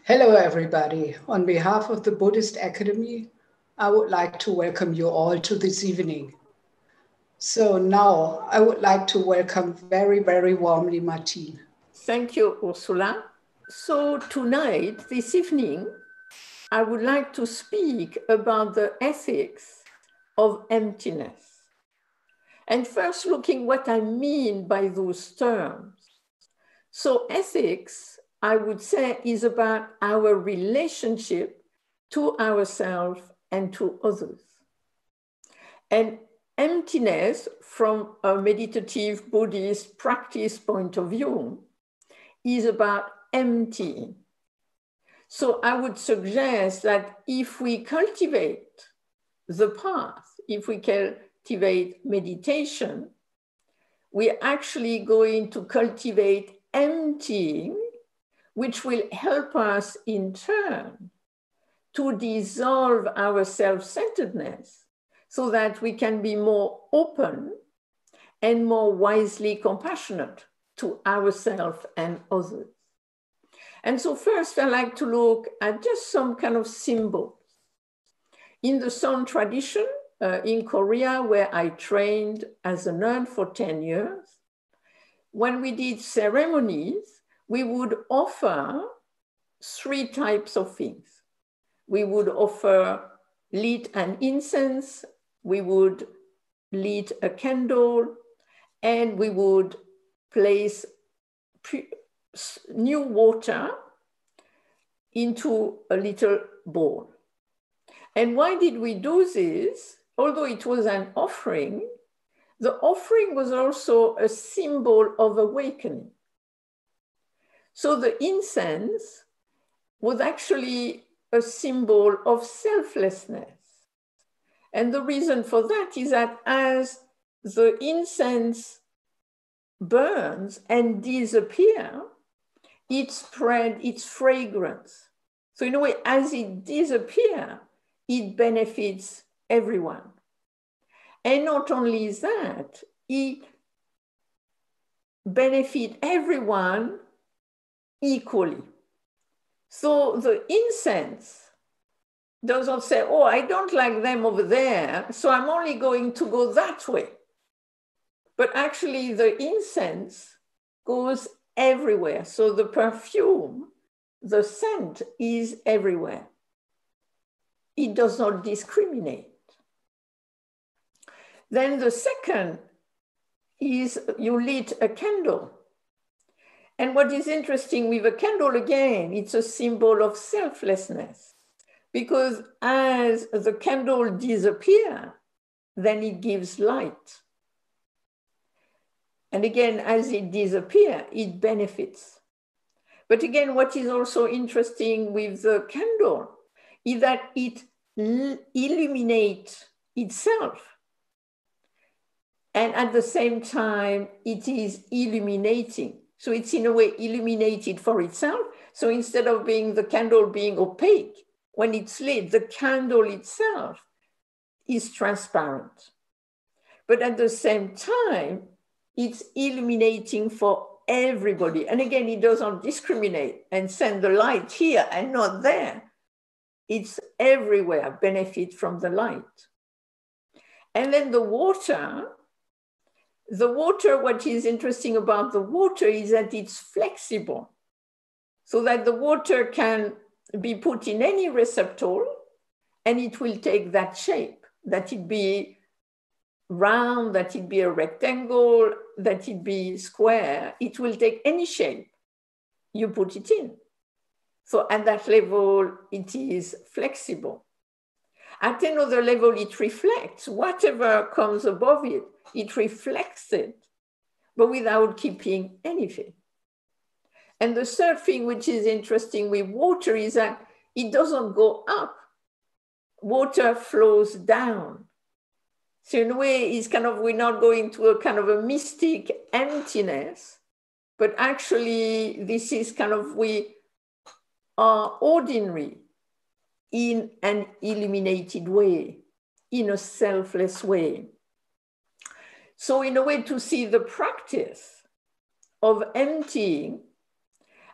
Hello, everybody. On behalf of the Buddhist Academy, I would like to welcome you all to this evening. So now I would like to welcome very, very warmly Martine. Thank you, Ursula. So tonight, this evening, I would like to speak about the ethics of emptiness. And first looking what I mean by those terms. So ethics, I would say, is about our relationship to ourselves and to others. And emptiness, from a meditative Buddhist practice point of view, is about emptying. So I would suggest that if we cultivate the path, if we cultivate meditation, we're actually going to cultivate emptying, which will help us in turn to dissolve our self-centeredness so that we can be more open and more wisely compassionate to ourselves and others. And so first, I like to look at just some kind of symbols. In the Son tradition, in Korea, where I trained as a nun for 10 years, when we did ceremonies, we would offer 3 types of things. We would offer lit an incense, we would lit a candle, and we would place new water into a little bowl. And why did we do this? Although it was an offering, the offering was also a symbol of awakening. So the incense was actually a symbol of selflessness. And the reason for that is that as the incense burns and disappears, it spreads its fragrance. So in a way, as it disappears, it benefits everyone. And not only that, it benefits everyone equally. So the incense doesn't say, oh, I don't like them over there, so I'm only going to go that way. But actually the incense goes everywhere. So the perfume, the scent is everywhere. It does not discriminate. Then the second is you lit a candle. And what is interesting with a candle, again, it's a symbol of selflessness. Because as the candle disappears, then it gives light. And again, as it disappears, it benefits. But again, what is also interesting with the candle is that it illuminates itself. And at the same time, it is illuminating. So it's in a way illuminated for itself. So instead of the candle being opaque, when it's lit, the candle itself is transparent. But at the same time, it's illuminating for everybody. And again, it doesn't discriminate and send the light here and not there. It's everywhere, benefit from the light. And then the water, what is interesting about the water is that it's flexible. So that the water can be put in any receptacle and it will take that shape, that it be round, that it be a rectangle, that it be square. It will take any shape you put it in. So at that level, it is flexible. At another level, it reflects whatever comes above it. It reflects it, but without keeping anything. And the third thing which is interesting with water is that it doesn't go up. Water flows down. So in a way, it's kind of, we're not going to a kind of a mystic emptiness, but actually this is kind of, we are ordinary in an illuminated way, in a selfless way. So in a way, to see the practice of emptying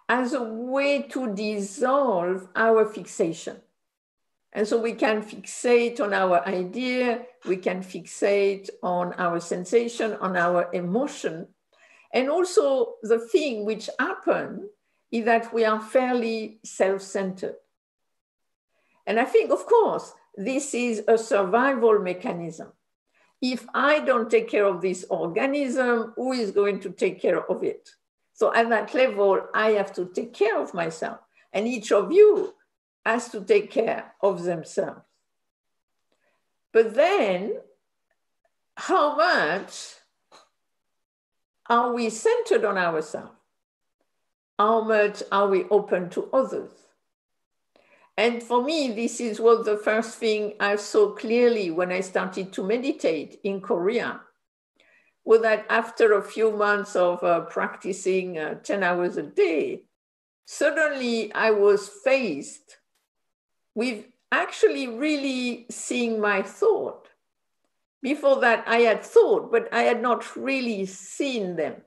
as a way to dissolve our fixation. And so we can fixate on our idea, we can fixate on our sensation, on our emotion. And also the thing which happens is that we are fairly self-centered. And I think, of course, this is a survival mechanism. If I don't take care of this organism, who is going to take care of it? So at that level, I have to take care of myself. And each of you has to take care of themselves. But then, how much are we centered on ourselves? How much are we open to others? And for me, this is what the first thing I saw clearly when I started to meditate in Korea, was that after a few months of practicing 10 hours a day, suddenly I was faced with actually really seeing my thought. Before that, I had thought, but I had not really seen them.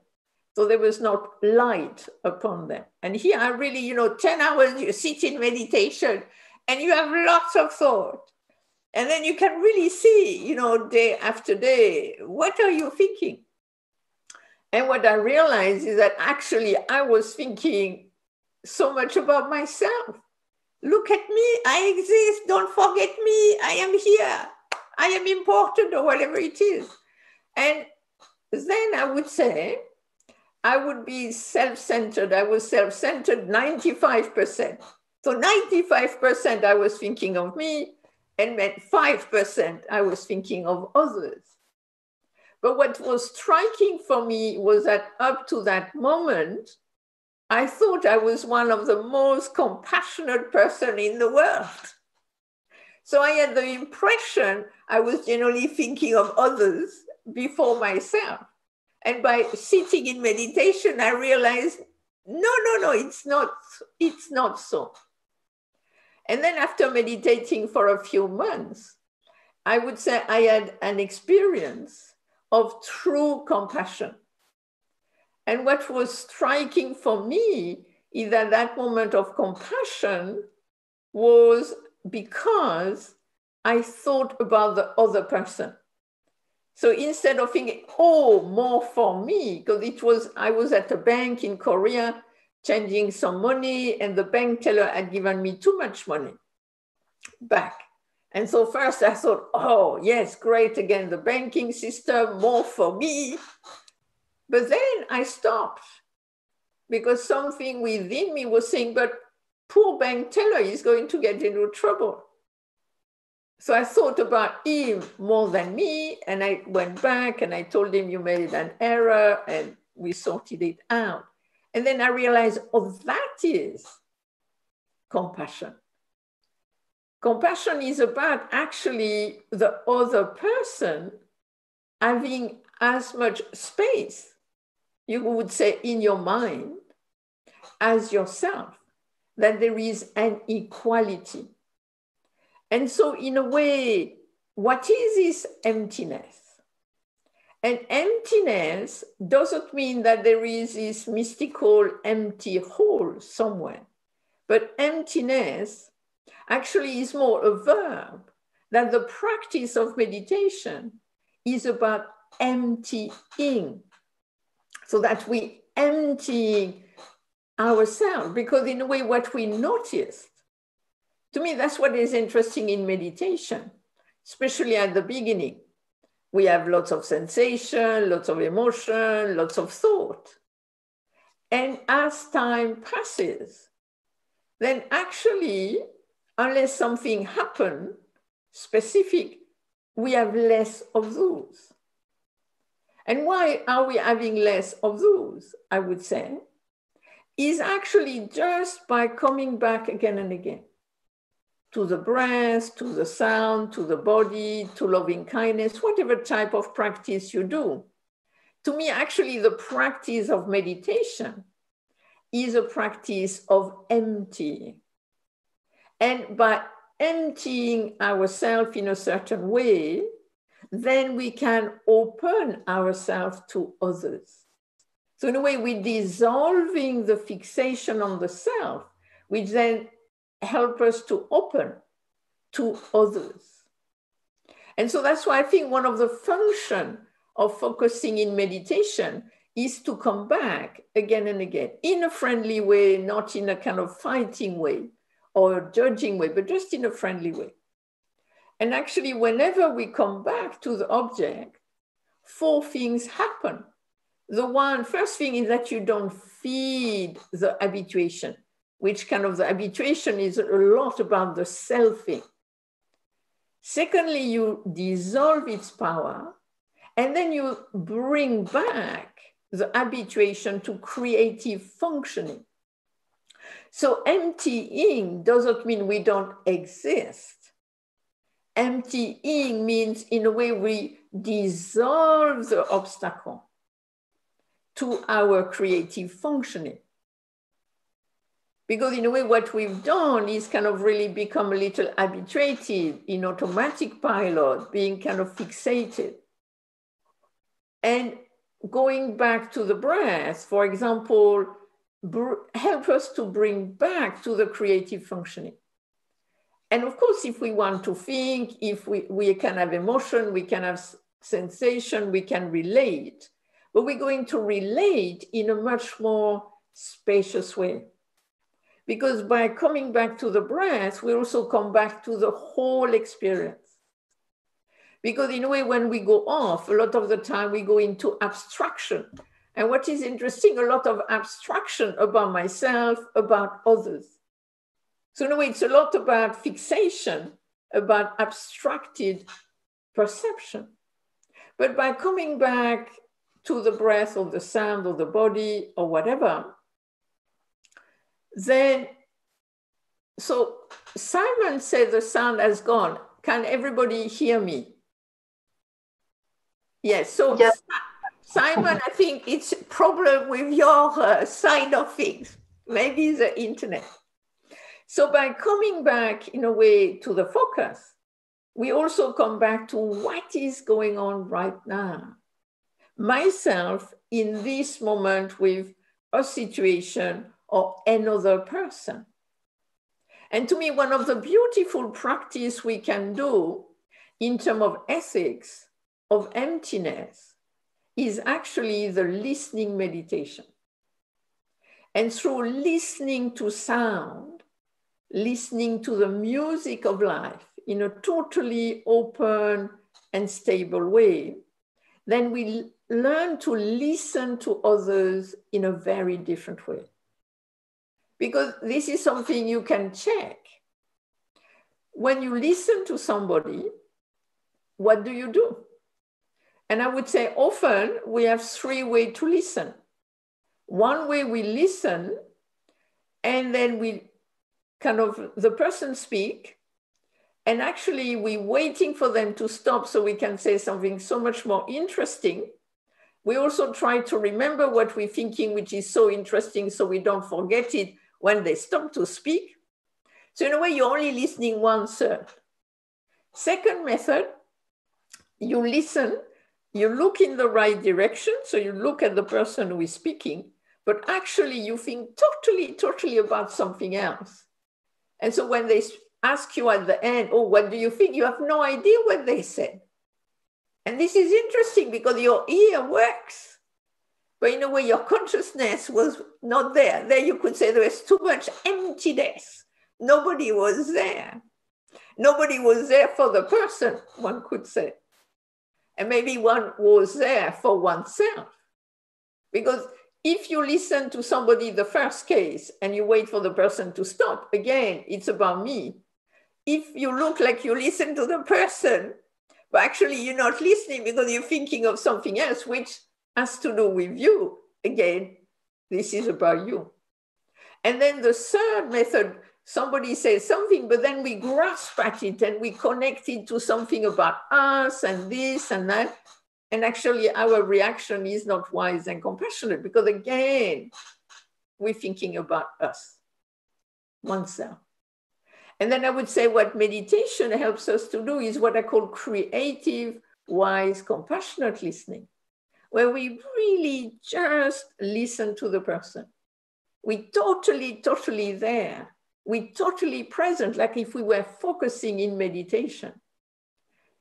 So there was not light upon them. And here I really, 10 hours, you sit in meditation and you have lots of thought. And then you can really see, day after day, what are you thinking? And what I realized is that actually I was thinking so much about myself. Look at me, I exist, don't forget me, I am here, I am important, or whatever it is. And then I would say, I would be self-centered. I was self-centered 95%. So 95% I was thinking of me, and then 5% I was thinking of others. But what was striking for me was that up to that moment, I thought I was one of the most compassionate person in the world. So I had the impression I was generally thinking of others before myself. And by sitting in meditation, I realized, no, it's not so. And then after meditating for a few months, I would say I had an experience of true compassion. And what was striking for me is that that moment of compassion was because I thought about the other person. So instead of thinking, more for me, because I was at a bank in Korea changing some money, and the bank teller had given me too much money back. And so first I thought, yes, great, again, the banking system, more for me. But then I stopped because something within me was saying, but poor bank teller is going to get into trouble. So I thought about him more than me, and I went back and I told him, you made an error, and we sorted it out. And then I realized, that is compassion. Compassion is about actually the other person having as much space, you would say, in your mind as yourself, that there is an equality. And so in a way, what is this emptiness? And emptiness doesn't mean that there is this mystical empty hole somewhere, but emptiness actually is more a verb, that the practice of meditation is about emptying, so that we empty ourselves, because in a way what we noticed, to me, that's what is interesting in meditation, especially at the beginning. We have lots of sensation, lots of emotion, lots of thought. And as time passes, then actually, unless something happens specific, we have less of those. And why are we having less of those, I would say, is actually just by coming back again and again to the breath, to the sound, to the body, to loving kindness, whatever type of practice you do. To me, actually, the practice of meditation is a practice of emptying. And by emptying ourselves in a certain way, then we can open ourselves to others. So in a way, we're dissolving the fixation on the self, which then help us to open to others. And so that's why I think one of the functions of focusing in meditation is to come back again and again in a friendly way, not in a kind of fighting way or judging way, but just in a friendly way. And actually, whenever we come back to the object, 4 things happen. The first thing is that you don't feed the habituation, which kind of the habituation is a lot about the selfing. Secondly, you dissolve its power, and then you bring back the habituation to creative functioning. So emptying doesn't mean we don't exist. Emptying means, in a way, we dissolve the obstacle to our creative functioning. Because in a way, what we've done is kind of really become a little habituated in automatic pilot, being kind of fixated. And going back to the breath, for example, help us to bring back to the creative functioning. And of course, if we want to think, if we can have emotion, we can have sensation, we can relate, but we're going to relate in a much more spacious way. Because by coming back to the breath, we also come back to the whole experience. Because in a way, when we go off, a lot of the time we go into abstraction. And what is interesting, a lot of abstraction about myself, about others. So in a way, it's a lot about fixation, about abstracted perception. But by coming back to the breath or the sound or the body or whatever, then, so Simon said the sound has gone. Can everybody hear me? Yes, so yes. Simon, I think it's a problem with your side of things, maybe the internet. So by coming back in a way to the focus, we also come back to what is going on right now. Myself in this moment with a situation or another person. And to me, one of the beautiful practice we can do in terms of ethics, of emptiness, is actually the listening meditation. And through listening to sound, listening to the music of life in a totally open and stable way, then we learn to listen to others in a very different way. Because this is something you can check. When you listen to somebody, what do you do? And I would say often we have 3 ways to listen. One way we listen, and then we kind of, the person speak, and actually we're waiting for them to stop so we can say something so much more interesting. We also try to remember what we're thinking, which is so interesting, so we don't forget it when they stop to speak. So in a way, you're only listening 1/3. Second method, you listen, you look in the right direction, so you look at the person who is speaking, but actually you think totally about something else. And so when they ask you at the end, oh, what do you think? You have no idea what they said. And this is interesting because your ear works. But in a way, your consciousness was not there. There you could say there was too much emptiness. Nobody was there. Nobody was there for the person, one could say. And maybe one was there for oneself. Because if you listen to somebody, the first case, and you wait for the person to stop, again, it's about me. If you look like you listen to the person, but actually you're not listening because you're thinking of something else, which has to do with you. Again, this is about you. And then the third method, somebody says something, but then we grasp at it and we connect it to something about us and this and that. And actually our reaction is not wise and compassionate because again, we're thinking about us, oneself. And then I would say what meditation helps us to do is what I call creative, wise, compassionate listening. where we really just listen to the person. We totally there. We totally present, like if we were focusing in meditation.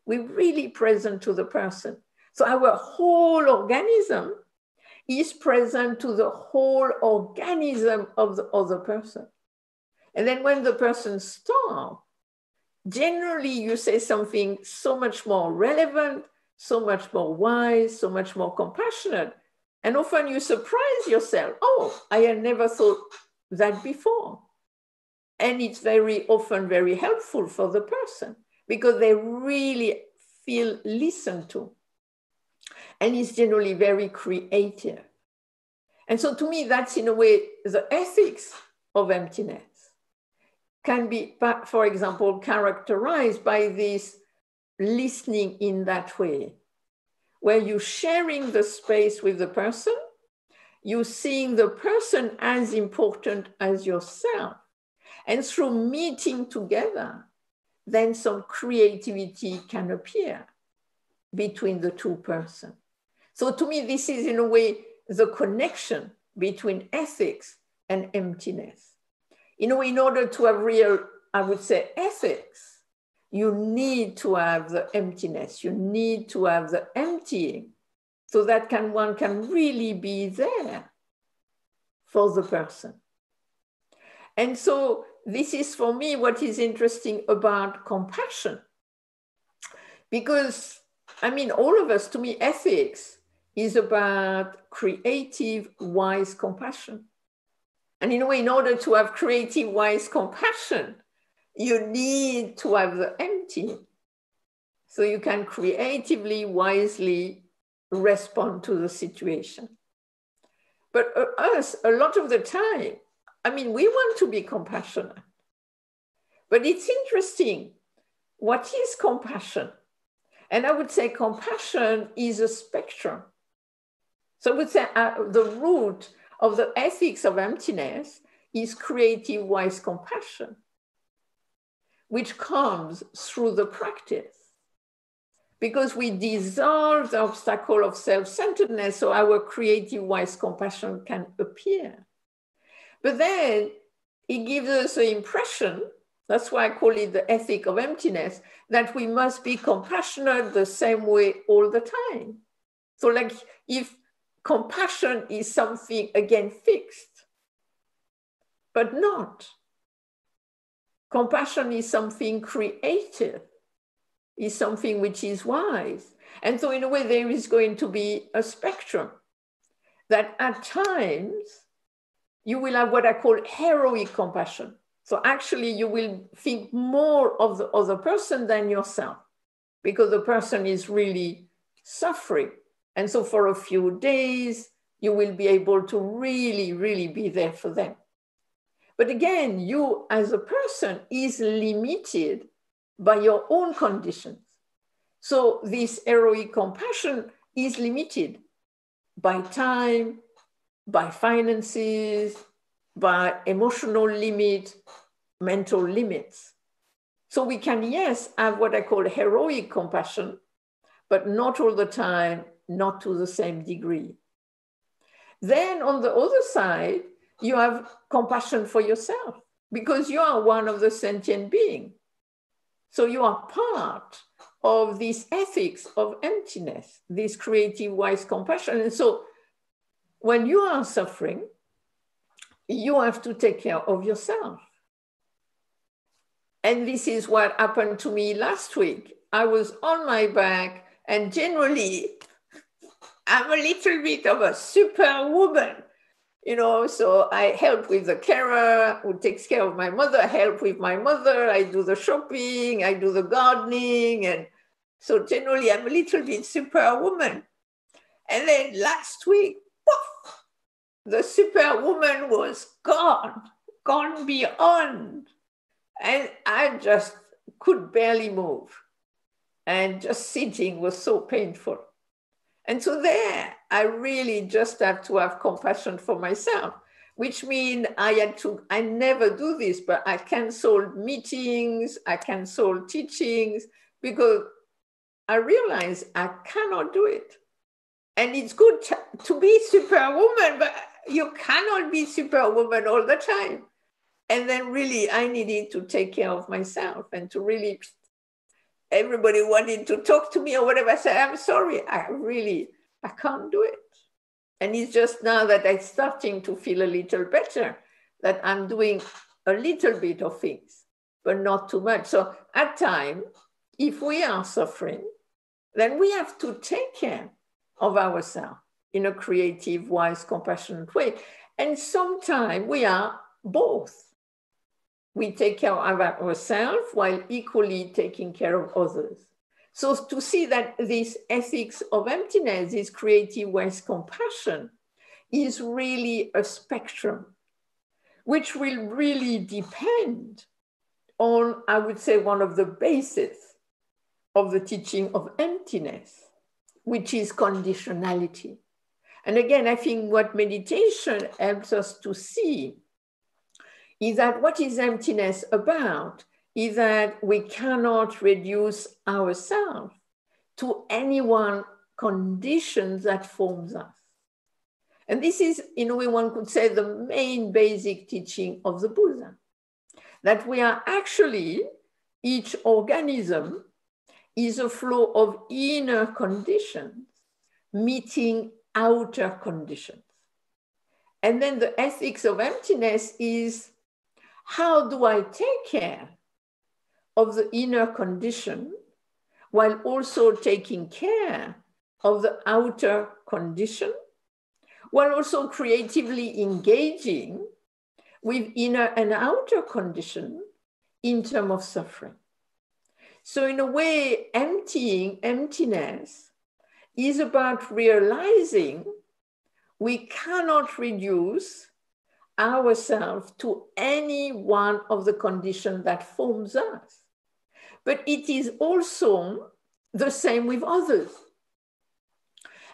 We're really present to the person. So our whole organism is present to the whole organism of the other person. And then when the person stops, generally you say something so much more relevant, so much more wise, so much more compassionate. And often you surprise yourself. Oh, I had never thought that before. And it's very often very helpful for the person because they really feel listened to. And it's generally very creative. And so to me, that's in a way the ethics of emptiness can be, for example, characterized by this listening in that way, where you're sharing the space with the person, you're seeing the person as important as yourself. And through meeting together, then some creativity can appear between the two persons. So to me, this is in a way the connection between ethics and emptiness. In a way, in order to have real, I would say, ethics, you need to have the emptiness. You need to have the emptying so that one can really be there for the person. And so this is for me what is interesting about compassion. Because, I mean, all of us, to me, ethics is about creative, wise compassion. And in a way, in order to have creative, wise compassion, you need to have the empty. So you can creatively, wisely respond to the situation. But us, a lot of the time, I mean, we want to be compassionate. But it's interesting. What is compassion? And I would say compassion is a spectrum. So I would say the root of the ethics of emptiness is creative, wise compassion, which comes through the practice. Because we dissolve the obstacle of self-centeredness, so our creative, wise compassion can appear. But then it gives us the impression, that's why I call it the ethic of emptiness, that we must be compassionate the same way all the time. So like if compassion is something, again, fixed, but not. Compassion is something creative, is something which is wise. And so in a way, there is going to be a spectrum that at times you will have what I call heroic compassion. So actually you will think more of the other person than yourself because the person is really suffering. And so for a few days, you will be able to really, really be there for them. But again, you as a person is limited by your own conditions. So this heroic compassion is limited by time, by finances, by emotional limit, mental limits. So we can, yes, have what I call heroic compassion, but not all the time, not to the same degree. Then on the other side, you have compassion for yourself because you are one of the sentient beings. So you are part of this ethics of emptiness, this creative, wise compassion. And so when you are suffering, you have to take care of yourself. And this is what happened to me last week. I was on my back, and generally, I'm a little bit of a superwoman, you know, so I help with the carer who takes care of my mother, I help with my mother, I do the shopping, I do the gardening. And so generally, I'm a little bit superwoman. And then last week, poof, the superwoman was gone beyond. And I just could barely move. And just sitting was so painful. And so there, I really just have to have compassion for myself, which means I never do this, but I canceled meetings, I canceled teachings, because I realized I cannot do it. And it's good to be superwoman, but you cannot be superwoman all the time. And then really, I needed to take care of myself and to really, everybody wanted to talk to me or whatever. I said, I'm sorry, I can't do it. And it's just now that I'm starting to feel a little better, that I'm doing a little bit of things, but not too much. So at times, if we are suffering, then we have to take care of ourselves in a creative, wise, compassionate way. And sometimes we are both. We take care of ourselves while equally taking care of others. So to see that this ethics of emptiness, this creative, wise compassion, is really a spectrum, which will really depend on, I would say, one of the bases of the teaching of emptiness, which is conditionality. And again, I think what meditation helps us to see is that what is emptiness about is that we cannot reduce ourselves to any one condition that forms us. And this is, in a way, one could say, the main basic teaching of the Buddha, that we are actually, each organism is a flow of inner conditions meeting outer conditions. And then the ethics of emptiness is, how do I take care of the inner condition while also taking care of the outer condition, while also creatively engaging with inner and outer condition in terms of suffering. So in a way, emptiness is about realizing we cannot reduce ourselves to any one of the conditions that forms us. But it is also the same with others.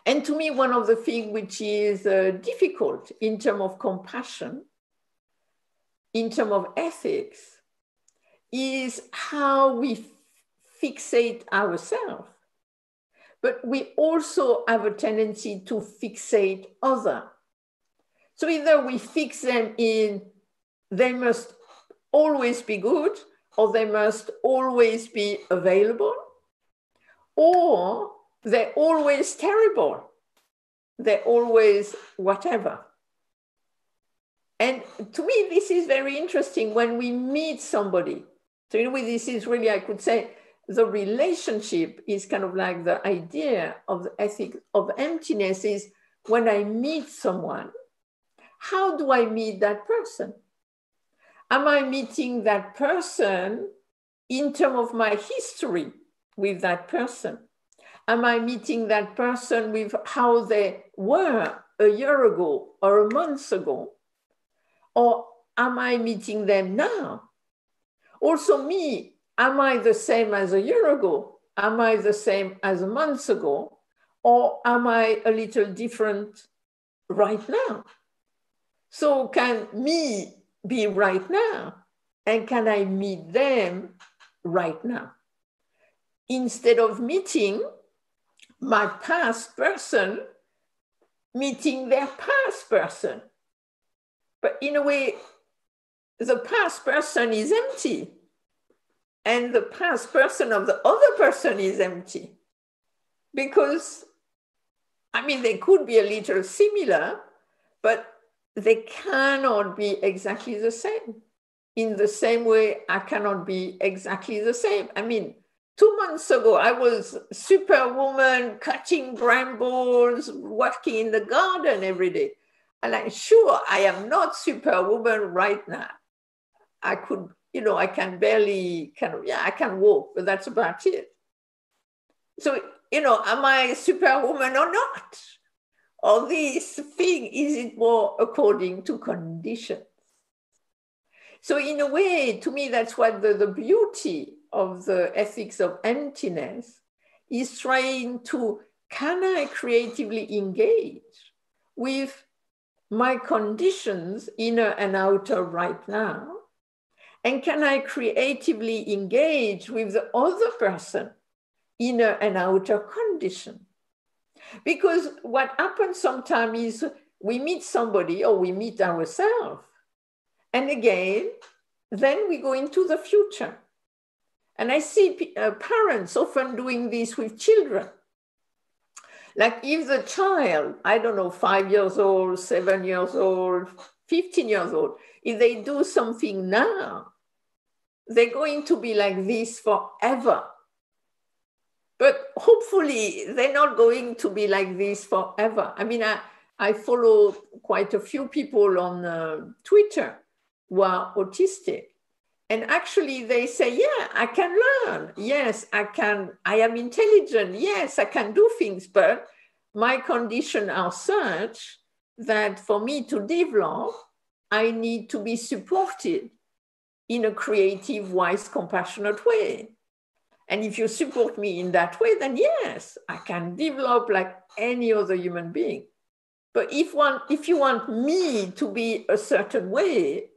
And to me, one of the things which is difficult in terms of compassion, in terms of ethics, is how we fixate ourselves. But we also have a tendency to fixate others. So either we fix them in, they must always be good, or they must always be available, or they're always terrible, they're always whatever. And to me, this is very interesting when we meet somebody. So in a way, this is really, I could say, the relationship is kind of like the idea of the ethic of emptiness is when I meet someone, how do I meet that person? Am I meeting that person in terms of my history with that person? Am I meeting that person with how they were a year ago or a month ago? Or am I meeting them now? Also me, am I the same as a year ago? Am I the same as a month ago? Or am I a little different right now? So can me be right now? And can I meet them right now? Instead of meeting my past person, meeting their past person. But in a way, the past person is empty. And the past person of the other person is empty. Because, I mean, they could be a little similar, but they cannot be exactly the same. In the same way, I cannot be exactly the same. I mean, 2 months ago, I was superwoman, cutting brambles, working in the garden every day. And I'm sure I am not superwoman right now. I could, I can barely, I can walk, but that's about it. So, am I superwoman or not? Or this thing, is it more according to conditions? So in a way, to me, that's what the beauty of the ethics of emptiness is trying to, can I creatively engage with my conditions, inner and outer right now? And can I creatively engage with the other person, inner and outer condition? Because what happens sometimes is we meet somebody or we meet ourselves. And again, then we go into the future. And I see parents often doing this with children. Like if the child, I don't know, 5 years old, 7 years old, 15 years old, if they do something now, they're going to be like this forever. But hopefully they're not going to be like this forever. I mean, I follow quite a few people on Twitter who are autistic. And actually they say, yeah, I can learn. Yes, I can. I am intelligent. Yes, I can do things. But my conditions are such that for me to develop, I need to be supported in a creative, wise, compassionate way. And if you support me in that way, then yes, I can develop like any other human being. But if you want me to be a certain way,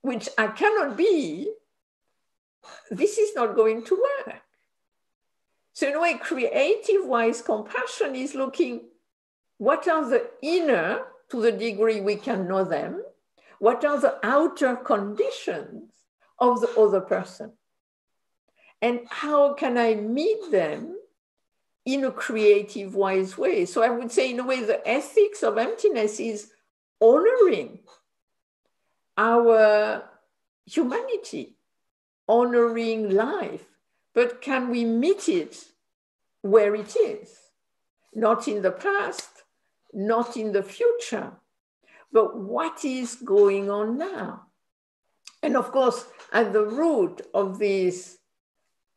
which I cannot be, this is not going to work. So in a way, creative, wise compassion is looking, what are the inner, to the degree we can know them, what are the outer conditions of the other person? And how can I meet them in a creative, wise way? So I would say, in a way, the ethics of emptiness is honoring our humanity, honoring life. But can we meet it where it is? Not in the past, not in the future, but what is going on now? And of course, at the root of this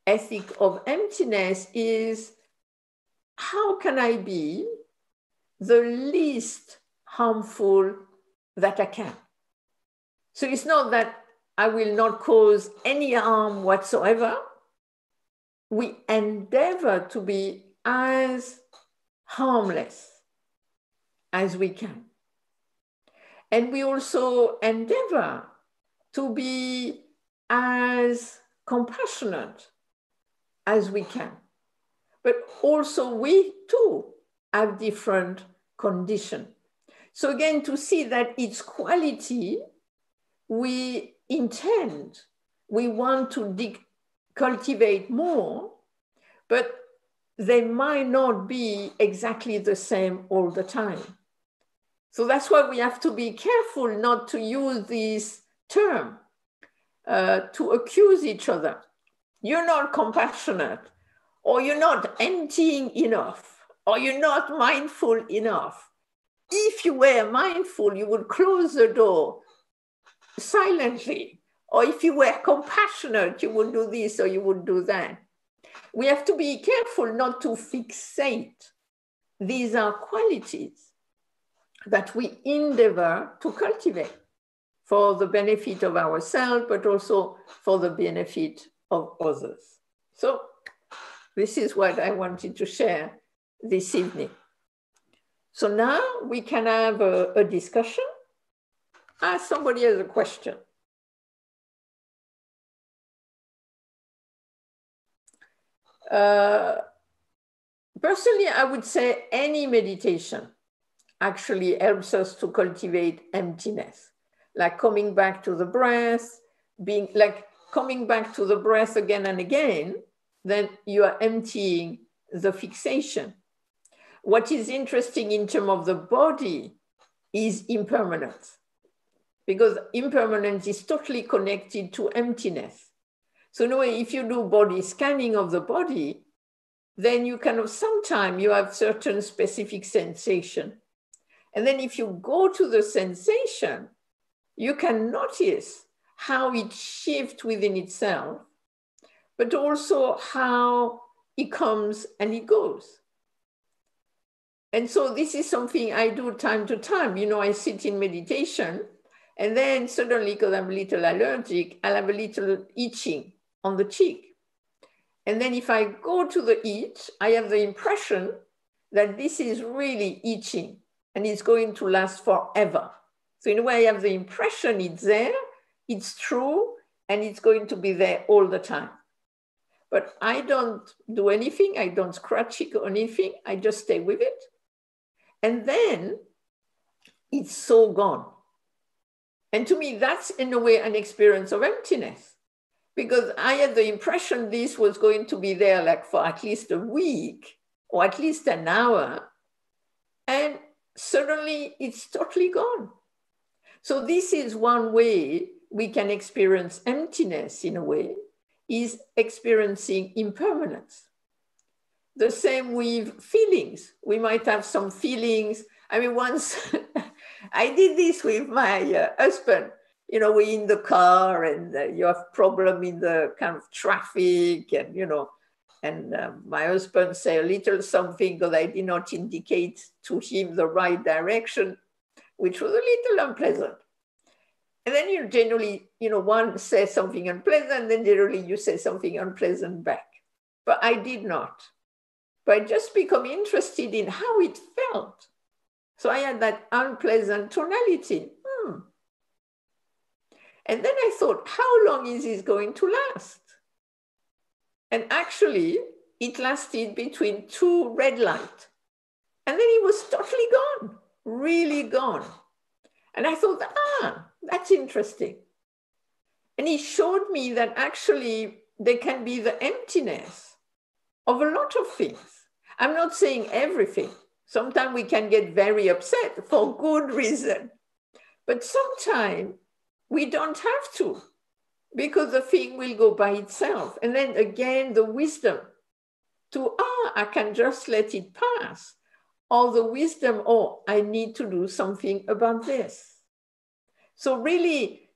ethic of emptiness is, how can I be the least harmful that I can? So it's not that I will not cause any harm whatsoever. We endeavor to be as harmless as we can. And we also endeavor to be as compassionate as we can. But also we too have different conditions. So again, to see that its quality, we intend, we want to cultivate more, but they might not be exactly the same all the time. So that's why we have to be careful not to use this term to accuse each other. You're not compassionate, or you're not emptying enough, or you're not mindful enough. If you were mindful, you would close the door silently. Or if you were compassionate, you would do this or you would do that. We have to be careful not to fixate. These are qualities that we endeavor to cultivate for the benefit of ourselves, but also for the benefit of others. So this is what I wanted to share this evening. So now we can have a discussion. Somebody has a question. Personally, I would say any meditation actually helps us to cultivate emptiness, like coming back to the breath, coming back to the breath again and again, then you are emptying the fixation. What is interesting in terms of the body is impermanence, because impermanence is totally connected to emptiness. So in a way, if you do body scanning of the body, then you sometimes you have certain specific sensation. And then if you go to the sensation, you can notice how it shifts within itself, but also how it comes and it goes. And so this is something I do time to time. I sit in meditation, and then suddenly, because I'm a little allergic, I'll have a little itching on the cheek. And then if I go to the itch, I have the impression that this is really itching and it's going to last forever. So in a way, I have the impression it's there, it's true, and it's going to be there all the time. but I don't do anything. I don't scratch it or anything. I just stay with it. And then it's so gone. And to me, that's in a way an experience of emptiness, because I had the impression this was going to be there like for at least a week or at least an hour. And suddenly it's totally gone. So this is one way we can experience emptiness in a way, is experiencing impermanence. The same with feelings. We might have some feelings. I mean, once I did this with my husband. You know, we're in the car and you have problem in the kind of traffic and, you know, and my husband said a little something because I did not indicate to him the right direction, which was a little unpleasant. And then you generally, you know, one says something unpleasant, then generally you say something unpleasant back. But I did not. But I just become interested in how it felt. So I had that unpleasant tonality. And then I thought, how long is this going to last? And actually, it lasted between 2 red lights. And then it was totally gone, really gone. And I thought, that's interesting. And he showed me that actually there can be the emptiness of a lot of things. I'm not saying everything. Sometimes we can get very upset for good reason. But sometimes we don't have to, because the thing will go by itself. And then again, the wisdom to, I can just let it pass. Or the wisdom, I need to do something about this. So really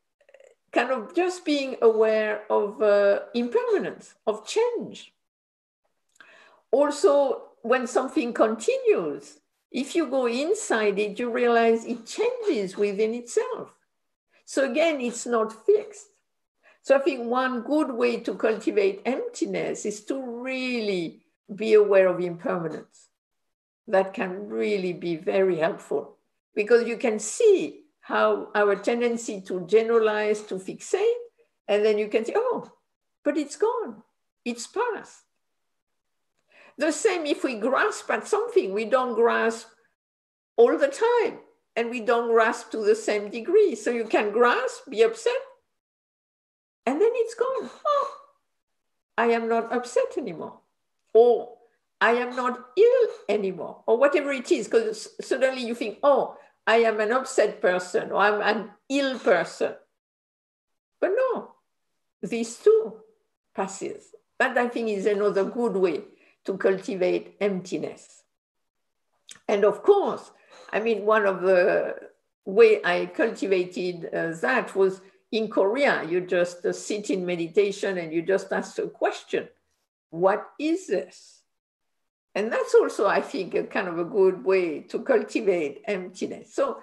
kind of just being aware of impermanence, of change. Also, when something continues, if you go inside it, you realize it changes within itself. So again, it's not fixed. So I think one good way to cultivate emptiness is to really be aware of impermanence. That can really be very helpful, because you can see how our tendency to generalize, to fixate, and then you can say, but it's gone, it's past. The same if we grasp at something, we don't grasp all the time, and we don't grasp to the same degree. So you can grasp, be upset, and then it's gone. I am not upset anymore. Or I am not ill anymore, or whatever it is, because suddenly you think, I am an upset person, or I'm an ill person. But no, these two passes. That I think is another good way to cultivate emptiness. And of course, I mean, one of the way I cultivated that was in Korea. You just sit in meditation and you just ask a question. What is this? And that's also, I think, a kind of a good way to cultivate emptiness. So,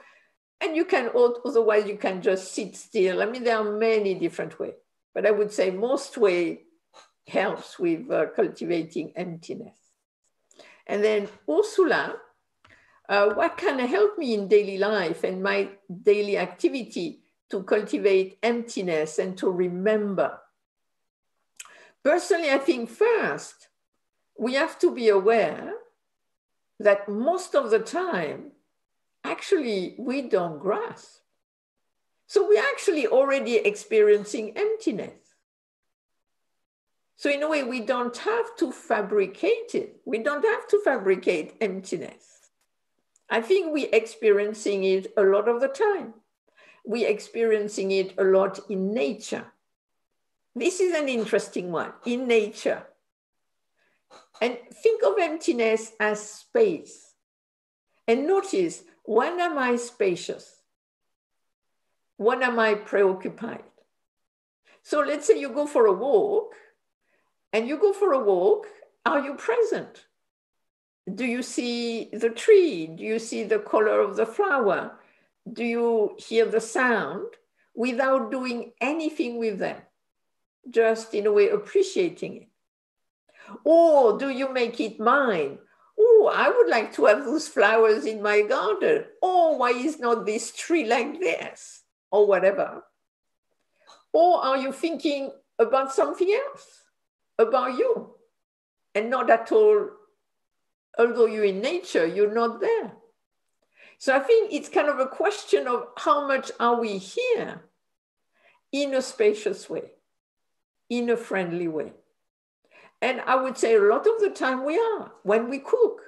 and you can, otherwise you can just sit still. I mean, there are many different ways, but I would say most way helps with cultivating emptiness. And then Ursula, what can help me in daily life and my daily activity to cultivate emptiness and to remember? Personally, I think first, we have to be aware that most of the time, actually, we don't grasp. So we're actually already experiencing emptiness. So in a way, we don't have to fabricate it. We don't have to fabricate emptiness. I think we're experiencing it a lot of the time. We're experiencing it a lot in nature. This is an interesting one, in nature. And think of emptiness as space. And notice, when am I spacious? When am I preoccupied? So let's say you go for a walk, and you go for a walk, are you present? Do you see the tree? Do you see the color of the flower? Do you hear the sound without doing anything with them? Just in a way appreciating it. Or do you make it mine? I would like to have those flowers in my garden. Why is not this tree like this? Or whatever. Or are you thinking about something else? about you and not at all, although you're in nature, you're not there. So I think it's kind of a question of how much are we here in a spacious way, in a friendly way. And I would say a lot of the time we are, when we cook.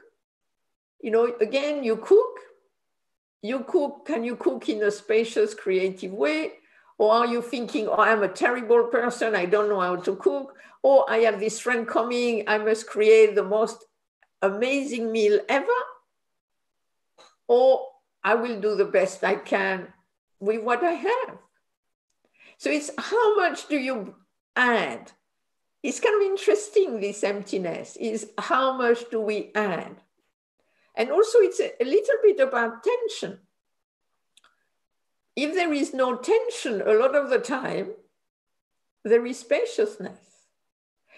You know, again, you cook, can you cook in a spacious, creative way? Or are you thinking, oh, I'm a terrible person, I don't know how to cook, or I have this friend coming, I must create the most amazing meal ever? Or I will do the best I can with what I have. So it's how much do you add? It's kind of interesting, this emptiness, is how much do we add? And also it's a little bit about tension. If there is no tension, a lot of the time, there is spaciousness.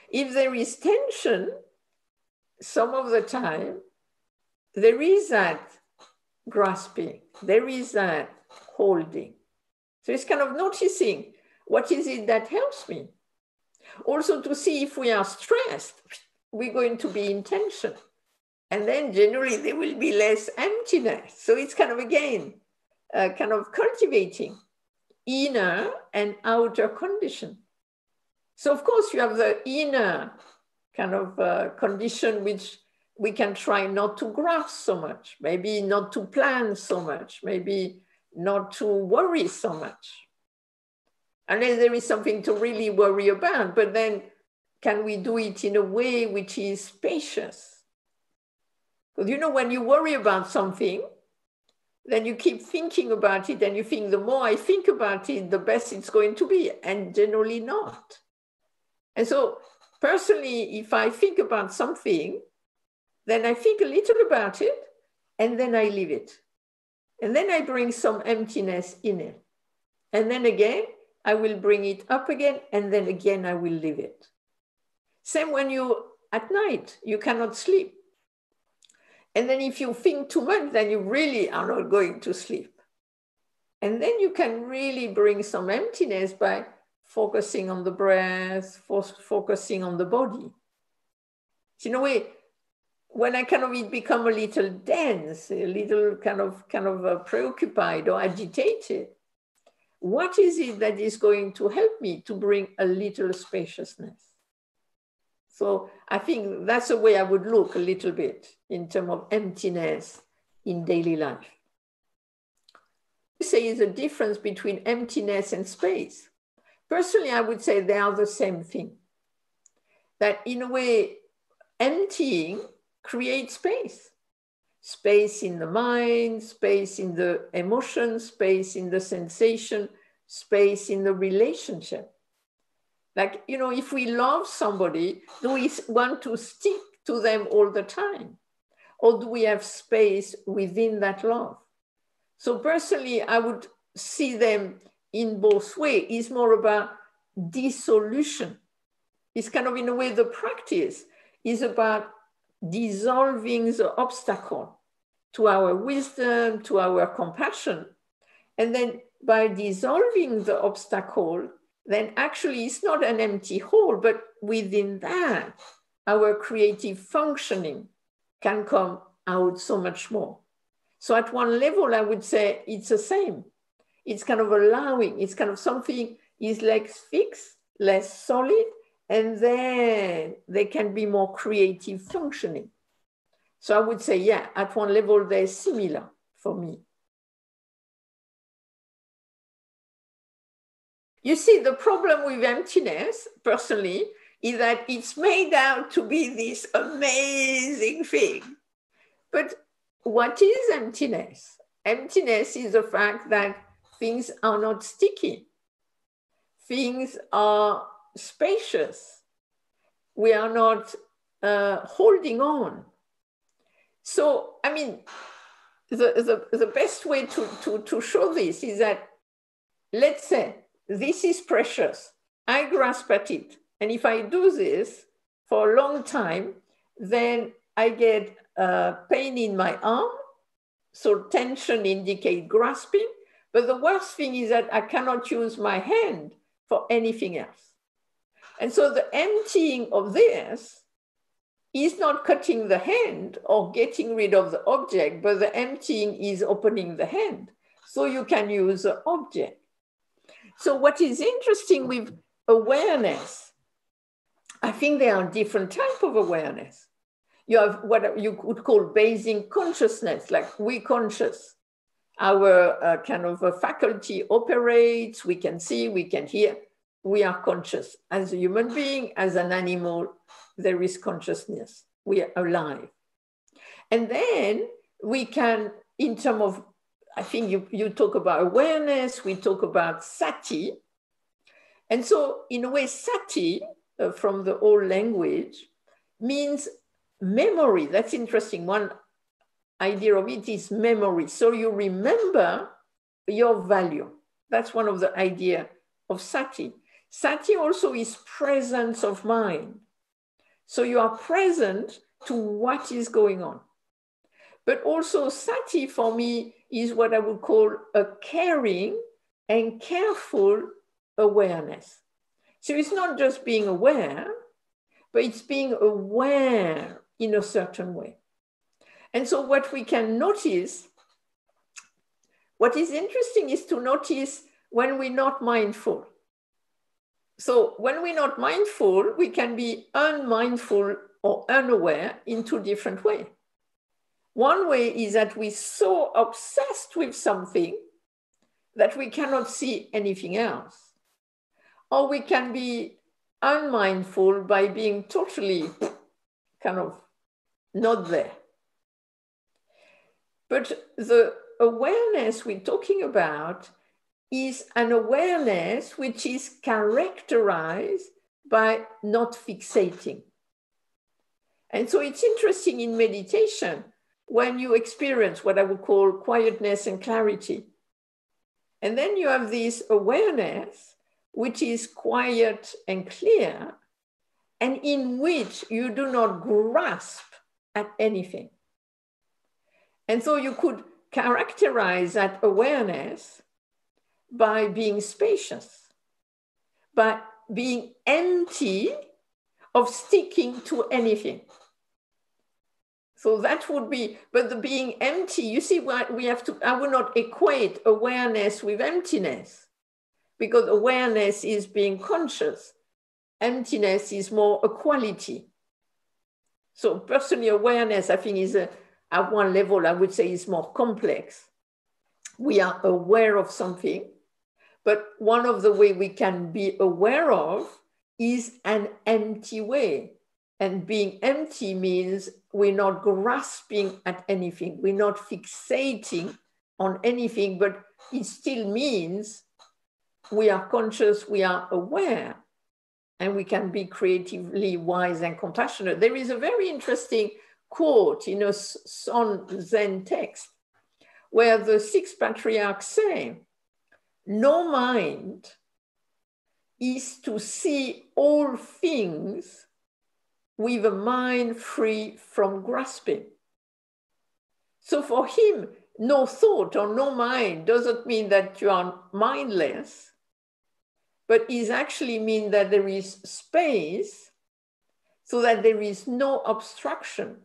If there is tension, some of the time, there is that grasping, there is that holding. So it's kind of noticing, what is it that helps me? Also to see if we are stressed, we're going to be in tension. And then generally there will be less emptiness. So it's kind of, again, kind of cultivating inner and outer condition. So of course you have the inner kind of condition which we can try not to grasp so much, maybe not to plan so much, maybe not to worry so much. Unless there is something to really worry about, but then can we do it in a way which is spacious? Because you know, when you worry about something, then you keep thinking about it and you think the more I think about it, the best it's going to be, and generally not. And so personally, if I think about something, then I think a little about it and then I leave it. And then I bring some emptiness in it. And then again, I will bring it up again, and then again, I will leave it. Same when you, at night, you cannot sleep. And then if you think too much, then you really are not going to sleep. And then you can really bring some emptiness by focusing on the breath, focusing on the body. So in a way, when I kind of become a little dense, a little kind of preoccupied or agitated, what is it that is going to help me to bring a little spaciousness? So I think that's the way I would look a little bit in terms of emptiness in daily life. Say is a difference between emptiness and space. Personally, I would say they are the same thing. That in a way, emptying creates space. Space in the mind, space in the emotion, space in the sensation, space in the relationship. Like, you know, if we love somebody, do we want to stick to them all the time? Or do we have space within that love? So personally, I would see them in both ways. It's more about dissolution. It's kind of, in a way, the practice is about dissolving the obstacle to our wisdom, to our compassion. And then by dissolving the obstacle, then actually it's not an empty hole, but within that, our creative functioning can come out so much more. So at one level, I would say it's the same. It's kind of allowing, it's kind of something is less fixed, less solid, and then they can be more creative functioning. So I would say, yeah, at one level, they're similar for me. You see, the problem with emptiness, personally, is that it's made out to be this amazing thing. But what is emptiness? Emptiness is the fact that things are not sticky. Things are spacious. We are not holding on. So, I mean, the best way to show this is that, let's say, this is precious. I grasp at it. And if I do this for a long time, then I get pain in my arm. So tension indicates grasping. But the worst thing is that I cannot use my hand for anything else. And so the emptying of this is not cutting the hand or getting rid of the object, but the emptying is opening the hand. So you can use the object. So what is interesting with awareness, I think there are different types of awareness. You have what you could call basic consciousness, like we conscious. Our kind of a faculty operates, we can see, we can hear, we are conscious. As a human being, as an animal, there is consciousness, we are alive. And then we can, in terms of, I think you talk about awareness, we talk about sati. And so in a way, sati, from the old language, means memory. That's interesting. One idea of it is memory. So you remember your value. That's one of the ideas of sati. Sati also is presence of mind. So you are present to what is going on. But also sati for me is what I would call a caring and careful awareness. So it's not just being aware, but it's being aware in a certain way. And so what we can notice, what is interesting is to notice when we're not mindful. So when we're not mindful, we can be unmindful or unaware in two different ways. One way is that we're so obsessed with something that we cannot see anything else. Or we can be unmindful by being totally kind of not there. But the awareness we're talking about is an awareness which is characterized by not fixating. And so it's interesting in meditation when you experience what I would call quietness and clarity. And then you have this awareness which is quiet and clear, and in which you do not grasp at anything. And so you could characterize that awareness by being spacious, by being empty of sticking to anything. So that would be, but the being empty, you see what we have to, I would not equate awareness with emptiness, because awareness is being conscious. Emptiness is more a quality. So personally, awareness, I think, is at one level, I would say, is more complex. We are aware of something, but one of the ways we can be aware of is an empty way. And being empty means we're not grasping at anything. We're not fixating on anything, but it still means we are conscious, we are aware, and we can be creatively wise and compassionate. There is a very interesting quote in a Zen text where the six patriarchs say, no mind is to see all things with a mind free from grasping. So for him, no thought or no mind doesn't mean that you are mindless, but it actually means that there is space so that there is no obstruction.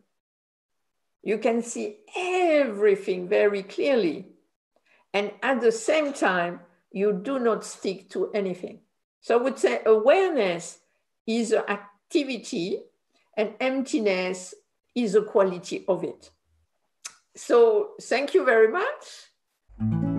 You can see everything very clearly. And at the same time, you do not stick to anything. So I would say awareness is an activity and emptiness is a quality of it. So thank you very much.